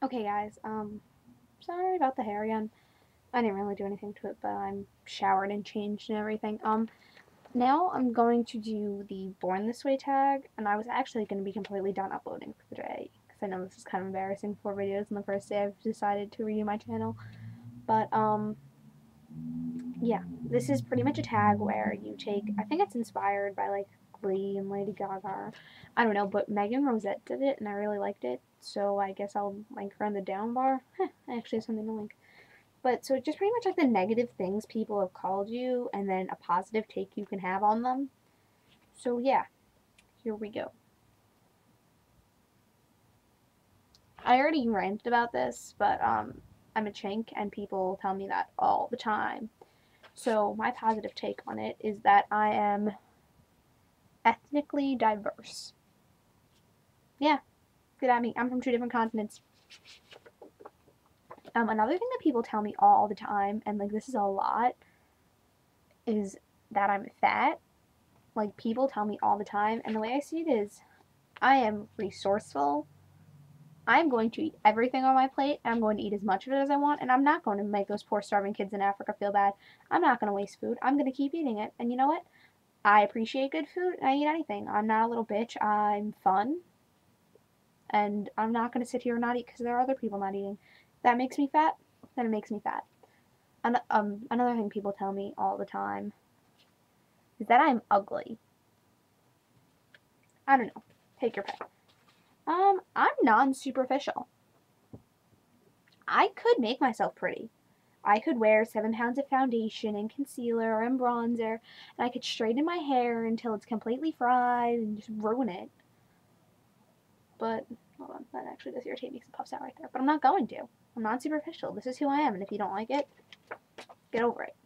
Okay, guys, sorry about the hair again. I didn't really do anything to it, but I'm showered and changed and everything. Now I'm going to do the Born This Way tag, and I was actually going to be completely done uploading for the day, because I know this is kind of embarrassing, 4 videos on the first day I've decided to redo my channel. But, yeah, this is pretty much a tag where you take, I think it's inspired by, like, Glee and Lady Gaga. I don't know, but Megan Rosette did it, and I really liked it, so I guess I'll link her in the down bar. I actually have something to link. But so it's just pretty much like the negative things people have called you and then a positive take you can have on them. So yeah, here we go. I already ranted about this, but I'm a chink and people tell me that all the time. So my positive take on it is that I am ethnically diverse. Yeah, good at me. I'm from 2 different continents. Another thing that people tell me all the time, and like this is a lot, is that I'm fat. Like people tell me all the time, and the way I see it is I am resourceful. I'm going to eat everything on my plate, and I'm going to eat as much of it as I want, and I'm not going to make those poor starving kids in Africa feel bad. I'm not going to waste food. I'm going to keep eating it. And you know what? I appreciate good food, and I eat anything. I'm not a little bitch. I'm fun, and I'm not going to sit here and not eat because there are other people not eating. If that makes me fat, then it makes me fat. And another thing people tell me all the time is that I'm ugly. I don't know. Take your pick. I'm non-superficial. I could make myself pretty. I could wear 7 pounds of foundation and concealer and bronzer, and I could straighten my hair until it's completely fried and just ruin it. But, hold on, that actually does irritate me because it puffs out right there. But I'm not going to. I'm not superficial. This is who I am, and if you don't like it, get over it.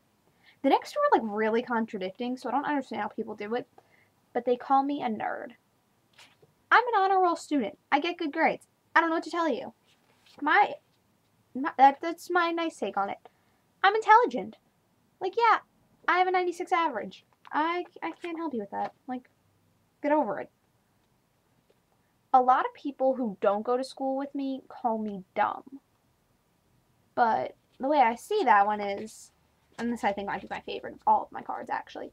The next two are like really contradicting, so I don't understand how people do it, but they call me a nerd. I'm an honor roll student. I get good grades. I don't know what to tell you. My, that's my nice take on it. I'm intelligent. Like, yeah, I have a 96 average. I can't help you with that. Like, get over it. A lot of people who don't go to school with me call me dumb. But the way I see that one is, and this I think might be my favorite of all of my cards actually,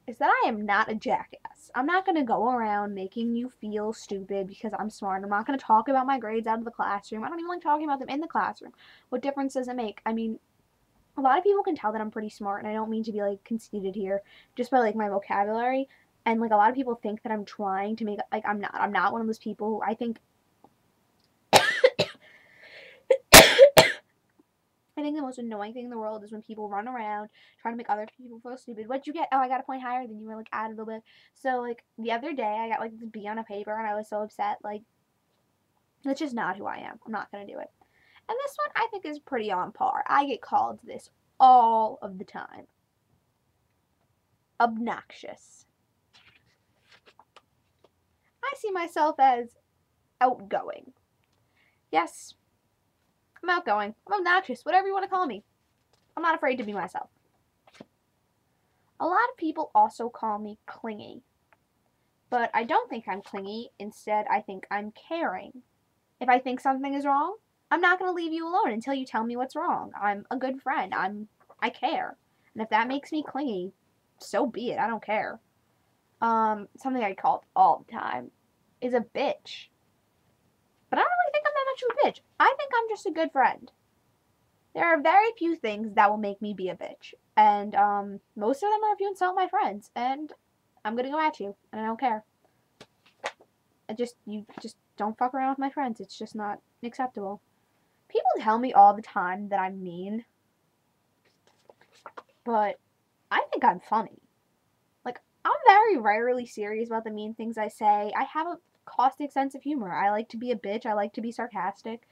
is that I am not a jackass. I'm not going to go around making you feel stupid because I'm smart. I'm not going to talk about my grades out of the classroom. I don't even like talking about them in the classroom. What difference does it make? I mean, a lot of people can tell that I'm pretty smart, and I don't mean to be like conceited here, just by like my vocabulary. And like a lot of people think that I'm trying to make like I'm not. I'm not one of those people who I think. I think the most annoying thing in the world is when people run around trying to make other people feel stupid. What'd you get? Oh, I got a point higher than you. Were like add a little bit. So like the other day, I got like this B on a paper, and I was so upset. Like that's just not who I am. I'm not gonna do it. And this one I think is pretty on par. I get called this all of the time. Obnoxious. I see myself as outgoing. Yes, I'm outgoing. I'm obnoxious, whatever you want to call me. I'm not afraid to be myself. A lot of people also call me clingy, but I don't think I'm clingy. Instead, I think I'm caring. If I think something is wrong, I'm not going to leave you alone until you tell me what's wrong. I'm a good friend. I care. And if that makes me clingy, so be it. I don't care. Something I call all the time is a bitch. But I don't really think I'm that much of a bitch. I think I'm just a good friend. There are very few things that will make me be a bitch. And most of them are if you insult my friends. And I'm gonna go at you. And I don't care. You just don't fuck around with my friends. It's just not acceptable. People tell me all the time that I'm mean. But I think I'm funny. Like, I'm very rarely serious about the mean things I say. I have a caustic sense of humor. I like to be a bitch. I like to be sarcastic.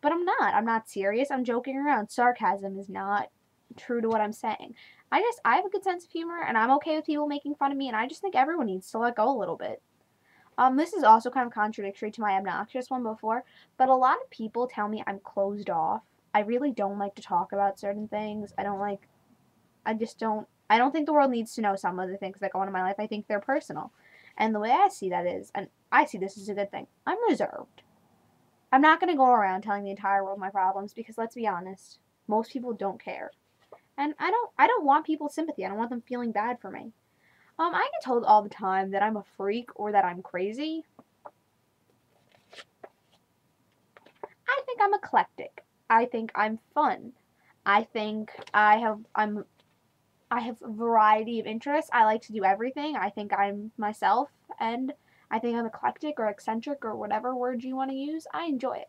But I'm not. I'm not serious. I'm joking around. Sarcasm is not true to what I'm saying. I have a good sense of humor and I'm okay with people making fun of me and I just think everyone needs to let go a little bit. This is also kind of contradictory to my obnoxious one before, but a lot of people tell me I'm closed off. I really don't like to talk about certain things. I don't think the world needs to know some of the things that go on in my life. I think they're personal. And the way I see that is, and I see this as a good thing, I'm reserved. I'm not going to go around telling the entire world my problems because let's be honest, most people don't care. And I don't want people's sympathy. I don't want them feeling bad for me. I get told all the time that I'm a freak or that I'm crazy. I think I'm eclectic. I think I'm fun. I think I have a variety of interests. I like to do everything. I think I'm myself, and I think I'm eclectic or eccentric or whatever word you want to use. I enjoy it.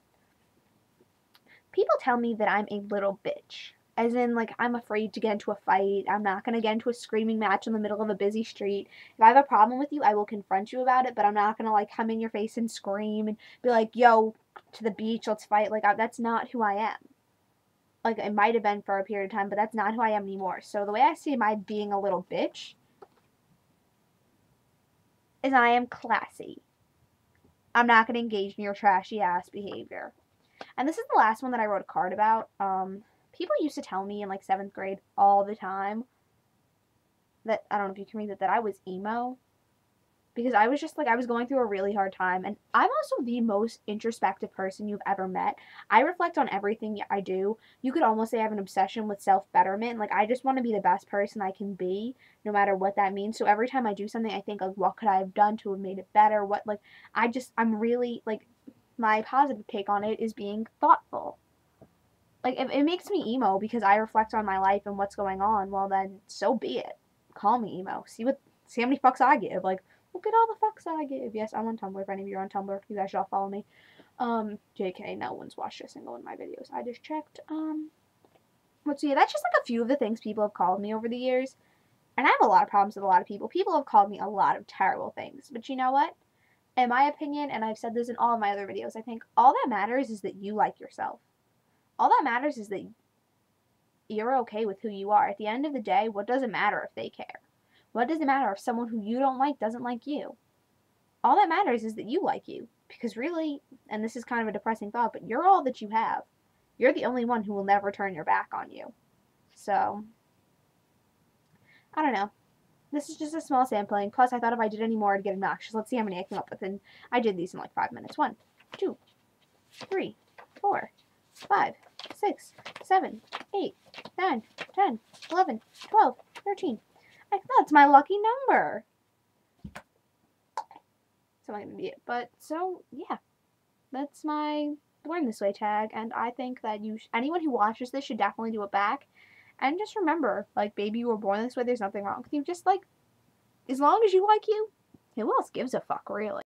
People tell me that I'm a little bitch. As in, like, I'm afraid to get into a fight. I'm not going to get into a screaming match in the middle of a busy street. If I have a problem with you, I will confront you about it, but I'm not going to, like, come in your face and scream and be like, yo, to the beach, let's fight. Like, that's not who I am. Like, it might have been for a period of time, but that's not who I am anymore. So the way I see my being a little bitch is I am classy. I'm not going to engage in your trashy ass behavior. And this is the last one that I wrote a card about. People used to tell me in like 7th grade all the time that, I don't know if you can read that I was emo. Because I was just like, I was going through a really hard time. And I'm also the most introspective person you've ever met. I reflect on everything I do. You could almost say I have an obsession with self-betterment. Like, I just want to be the best person I can be, no matter what that means. So every time I do something, I think, like, what could I have done to have made it better? What, like, I'm really, like, my positive take on it is being thoughtful. Like, if it makes me emo because I reflect on my life and what's going on, well, then so be it. Call me emo. See how many fucks I give. Like, look at all the fucks I give. Yes, I'm on Tumblr. If any of you are on Tumblr, you guys should all follow me. JK, no one's watched a single one of my videos. I just checked. Let's see. That's just like a few of the things people have called me over the years. And I have a lot of problems with a lot of people. People have called me a lot of terrible things. But you know what? In my opinion, and I've said this in all of my other videos, I think all that matters is that you like yourself. All that matters is that you're okay with who you are. At the end of the day, what does it matter if they care? What does it matter if someone who you don't like doesn't like you? All that matters is that you like you. Because really, and this is kind of a depressing thought, but you're all that you have. You're the only one who will never turn your back on you. So, I don't know. This is just a small sampling. Plus, I thought if I did any more, I'd get obnoxious. Let's see how many I came up with. And I did these in like 5 minutes. 1, 2, 3, 4, 5, 6, 7, 8, 9, 10, 11, 12, 13. That's my lucky number. So I'm going to be it. But, so, yeah. That's my Born This Way tag. And I think that anyone who watches this should definitely do it back. And just remember, like, baby, you were born this way. There's nothing wrong with you. Just, like, as long as you like you, who else gives a fuck, really?